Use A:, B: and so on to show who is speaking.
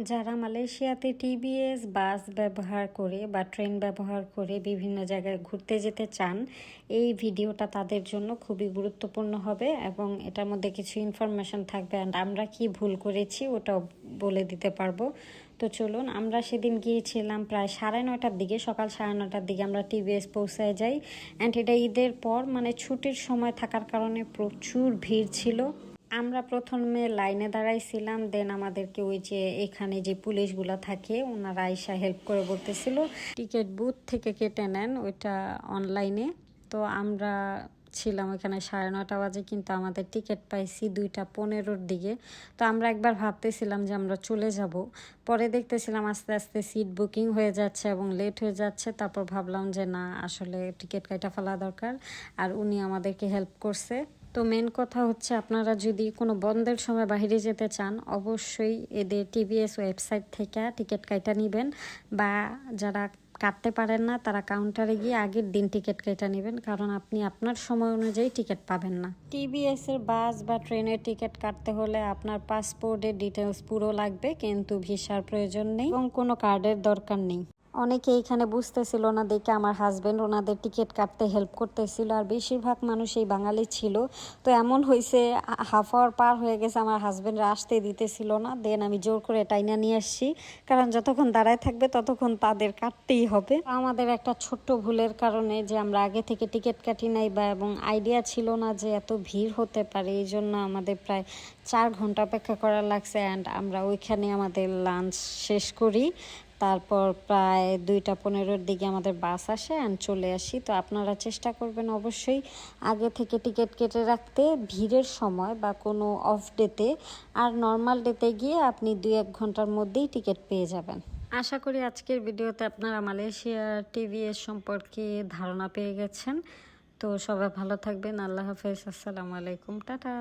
A: যারা মালয়েশিয়াতে টিবিএস বাস ব্যবহার করে বা ট্রেন ব্যবহার করে বিভিন্ন জায়গায় ঘুরতে যেতে চান, এই ভিডিওটা তাদের জন্য খুবই গুরুত্বপূর্ণ হবে এবং এটার মধ্যে কিছু ইনফরমেশন থাকবে অ্যান্ড আমরা কি ভুল করেছি ওটাও বলে দিতে পারবো। তো চলুন, আমরা সেদিন গিয়েছিলাম প্রায় 9:30টার দিকে, সকাল 9:30টার দিকে আমরা টিবিএস পৌঁছায় যাই। অ্যান্ড এটা ঈদের পর, মানে ছুটির সময় থাকার কারণে প্রচুর ভিড় ছিল। আমরা প্রথমে লাইনে দাঁড়াইছিলাম, দেন আমাদেরকে ওই যে এখানে যে পুলিশগুলো থাকে ওনারা আইসা হেল্প করে বলতেছিল টিকিট বুথ থেকে কেটে নেন, ওইটা অনলাইনে। তো আমরা ছিলাম ওইখানে 9:30 বাজে, কিন্তু আমাদের টিকিট পাইছি 2:15-র দিকে। তো আমরা একবার ভাবতেছিলাম যে আমরা চলে যাব, পরে দেখতেছিলাম আস্তে আস্তে সিট বুকিং হয়ে যাচ্ছে এবং লেট হয়ে যাচ্ছে। তারপর ভাবলাম যে না, আসলে টিকিট কাটা ফেলা দরকার, আর উনি আমাদেরকে হেল্প করছে। তো মেন কথা হচ্ছে, আপনারা যদি কোনো বন্ধের সময় বাইরে যেতে চান, অবশ্যই এদের টিবিএস ওয়েবসাইট থেকে টিকিট কাটা নেবেন, বা যারা কাটতে পারেন না তারা কাউন্টারে গিয়ে আগের দিন টিকিট কেটে নেবেন, কারণ আপনি আপনার সময় অনুযায়ী টিকিট পাবেন না। টিবিএস এর বাস বা ট্রেনের টিকিট কাটতে হলে আপনার পাসপোর্টের ডিটেলস পুরো লাগবে, কিন্তু ভিসার প্রয়োজন নেই এবং কোনো কার্ডের দরকার নেই। অনেকে এইখানে বুঝতেছিল না দেখে আমার হাজব্যান্ড ওনাদের টিকিট কাটতে হেল্প করতেছিল, আর বেশিরভাগ মানুষ এই বাঙালি ছিল। তো এমন হয়েছে, হাফ আওয়ার পার হয়ে গেছে, আমার হাজব্যান্ডরা আসতে দিতেছিল না, দেন আমি জোর করে টাইনা নিয়ে আসছি, কারণ যতক্ষণ দাঁড়ায় থাকবে ততক্ষণ তাদের কাটতেই হবে। আমাদের একটা ছোট্ট ভুলের কারণে, যে আমরা আগে থেকে টিকিট কাটি নাই বা এবং আইডিয়া ছিল না যে এত ভিড় হতে পারে, এই জন্য আমাদের প্রায় 4 ঘন্টা অপেক্ষা করা লাগছে। অ্যান্ড আমরা ওইখানে আমাদের লাঞ্চ শেষ করি, তারপর প্রায় 2:15-র দিকে আমাদের বাস আসে অ্যান্ড চলে আসি। তো আপনারা চেষ্টা করবেন অবশ্যই আগে থেকে টিকিট কেটে রাখতে, ভিড়ের সময় বা কোনো অফ ডেতে। আর নর্মাল ডেতে গিয়ে আপনি 2-1 ঘন্টার মধ্যেই টিকিট পেয়ে যাবেন। আশা করি আজকের ভিডিওতে আপনারা মালয়েশিয়ার টিবিএস সম্পর্কে ধারণা পেয়ে গেছেন। তো সবাই ভালো থাকবেন, আল্লাহ হাফেজ, আসসালামু আলাইকুম, টাটা।